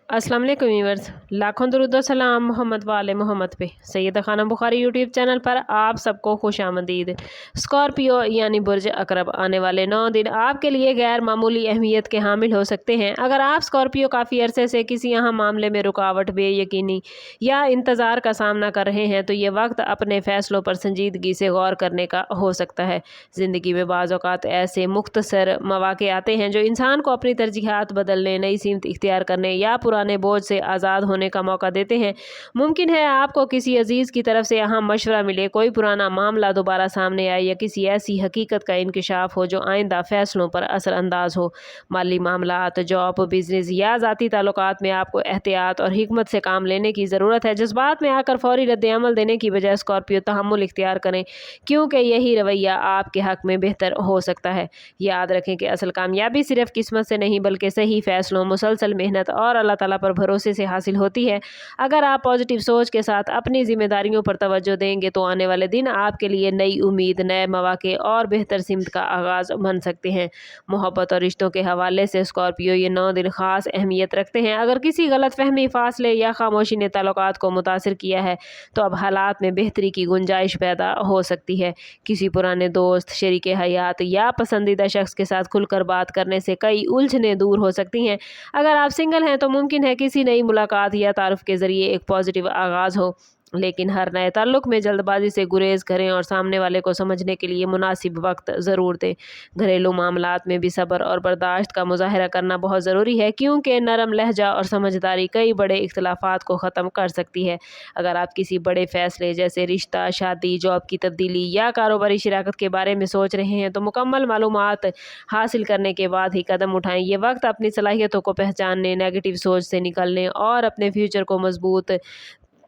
अस्सलाम वालेकुम व्यूअर्स, लाखों दरूद व सलाम मोहम्मद वाले मोहम्मद पे। सैयदा खाना बुखारी यूट्यूब चैनल पर आप सबको खुश आमदीद। स्कॉर्पियो यानी बुर्ज अकरब आने वाले 9 दिन आपके लिए गैर मामूली अहमियत के हामिल हो सकते हैं। अगर आप स्कॉर्पियो काफ़ी अरसे से किसी अहम मामले में रुकावट, बेयकीनी या इंतज़ार का सामना कर रहे हैं तो ये वक्त अपने फ़ैसलों पर संजीदगी से गौर करने का हो सकता है। ज़िंदगी में बाज़ औक़ात ऐसे मुख्तसर मौक़े आते हैं जो इंसान को अपनी तरजीहात बदलने, नई सीमत इख्तियार करने या पुराने बोझ से आज़ाद होने का मौका देते हैं। मुमकिन है आपको किसी अजीज़ की तरफ से अहम मशवरा मिले, कोई पुराना मामला दोबारा सामने आए या किसी ऐसी हकीकत का इंकशाफ हो जो आइंदा फैसलों पर असरअंदाज हो। माली मामलात, जॉब, बिजनेस या ज़ाती ताल्लुकात में आपको एहतियात और हिकमत से काम लेने की ज़रूरत है। जज्बात में आकर फौरी रद्द-ए-अमल देने की बजाय स्कॉर्पियो तहम्मुल इख्तियार करें, क्योंकि यही रवैया आपके हक में बेहतर हो सकता है। याद रखें कि असल कामयाबी सिर्फ किस्मत से नहीं बल्कि सही फैसलों, मुसलसल मेहनत और अल्लाह ताला पर भरोसे से हासिल होती है। अगर आप पॉजिटिव सोच के साथ अपनी जिम्मेदारियों पर तवज्जो देंगे तो आने वाले दिन आपके लिए नई उम्मीद, नए मौके और बेहतर सिमत का आगाज़ बन सकते हैं। मोहब्बत और रिश्तों के हवाले से स्कॉर्पियो ये 9 दिन ख़ास अहमियत रखते हैं। अगर किसी गलतफहमी, फासले या खामोशी ने ताल्लुकात को मुतासिर किया है तो अब हालात में बेहतरी की गुंजाइश पैदा हो सकती है। किसी पुराने दोस्त, शरीके हयात या पसंदीदा शख्स के साथ खुलकर बात करने से कई उलझनें दूर हो सकती हैं। अगर आप सिंगल हैं तो मुमकिन है किसी नई मुलाकात या तारुफ के ज़रिए एक पॉजिटिव आगाज़ हो, लेकिन हर नए ताल्लुक़ में जल्दबाजी से गुरेज करें और सामने वाले को समझने के लिए मुनासिब वक्त ज़रूर दें। घरेलू मामलात में भी सब्र और बर्दाश्त का मुज़ाहरा करना बहुत ज़रूरी है, क्योंकि नरम लहजा और समझदारी कई बड़े इख्तिलाफ़ात को ख़त्म कर सकती है। अगर आप किसी बड़े फ़ैसले जैसे रिश्ता, शादी, जॉब की तब्दीली या कारोबारी शराकत के बारे में सोच रहे हैं तो मुकम्मल मालूमात हासिल करने के बाद ही कदम उठाएं। ये वक्त अपनी सलाहियतों को पहचानने, नेगेटिव सोच से निकलने और अपने फ्यूचर को मजबूत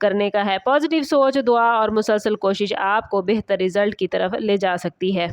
करने का है। पॉजिटिव सोच, दुआ और मुसलसल कोशिश आपको बेहतर रिजल्ट की तरफ ले जा सकती है।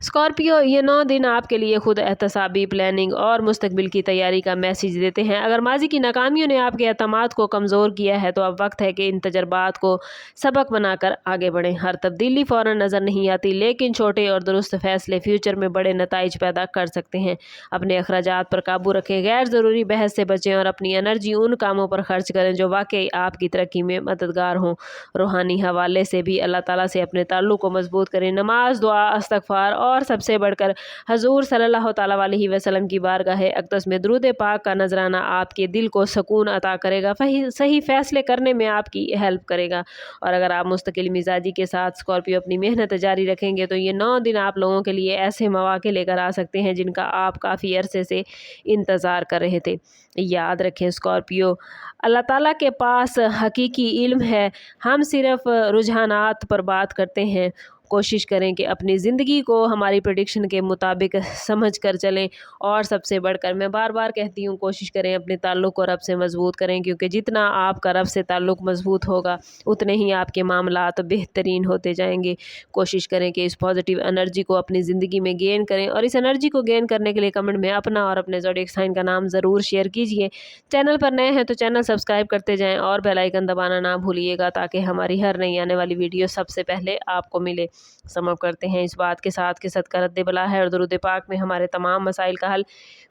स्कॉर्पियो ये 9 दिन आपके लिए खुद एहतसाबी, प्लानिंग और मुस्तकबिल की तैयारी का मैसेज देते हैं। अगर माजी की नाकामियों ने आपके एतमाद को कमज़ोर किया है तो अब वक्त है कि इन तजर्बात को सबक बनाकर आगे बढ़ें। हर तब्दीली फ़ौरन नज़र नहीं आती, लेकिन छोटे और दुरुस्त फ़ैसले फ्यूचर में बड़े नताइज पैदा कर सकते हैं। अपने अखराजात पर काबू रखें, गैर ज़रूरी बहस से बचें और अपनी एनर्जी उन कामों पर खर्च करें जो वाकई आपकी तरक्की में मददगार हों। रूहानी हवाले से भी अल्लाह ताला से अपने ताल्लुक़ को मजबूत करें। नमाज, दुआ, इस्तिग़फ़ार और सबसे बढ़कर हजूर सल्लल्लाहु तआला अलैहि वसल्लम की बारगाह अक़दस में दुरूद पाक का नजराना आपके दिल को सुकून अता करेगा, सही फैसले करने में आपकी हेल्प करेगा। और अगर आप मुस्तकिल मिजाजी के साथ स्कॉर्पियो अपनी मेहनत जारी रखेंगे तो ये 9 दिन आप लोगों के लिए ऐसे मौके लेकर आ सकते हैं जिनका आप काफ़ी अरसे से इंतज़ार कर रहे थे। याद रखें, स्कॉर्पियो अल्लाह ताला के पास हकीकी इल्म है, हम सिर्फ रुझानात पर बात करते हैं। कोशिश करें कि अपनी ज़िंदगी को हमारी प्रेडिक्शन के मुताबिक समझ कर चलें। और सबसे बढ़कर मैं बार बार कहती हूँ, कोशिश करें अपने ताल्लुक़ को रब से मजबूत करें, क्योंकि जितना आपका रब से ताल्लुक़ मजबूत होगा उतने ही आपके मामलात बेहतरीन होते जाएंगे। कोशिश करें कि इस पॉजिटिव एनर्जी को अपनी ज़िंदगी में गेन करें, और इस एनर्जी को गेन करने के लिए कमेंट में अपना और अपने ज़ोडिएक साइन का नाम ज़रूर शेयर कीजिए। चैनल पर नए हैं तो चैनल सब्सक्राइब करते जाएँ और बेल आइकन दबाना ना भूलिएगा, ताकि हमारी हर नई आने वाली वीडियो सबसे पहले आपको मिले। समाप्त करते हैं इस बात के साथ कि सदका रद्द बला है और दुरूद पाक में हमारे तमाम मसाइल का हल।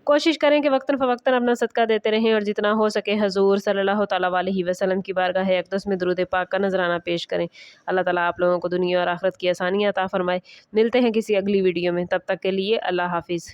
कोशिश करें कि वक्तन फ़वक्तन अपना सदका देते रहें और जितना हो सके हजूर सल्लल्लाहु तआला अलैहि वसल्लम की बारगाह अक़दस में दुरूद पाक का नजराना पेश करें। अल्लाह ताला आप लोगों को दुनिया और आखिरत की आसानियाँ अता फरमाए। मिलते हैं किसी अगली वीडियो में, तब तक के लिए अल्लाह हाफिज़।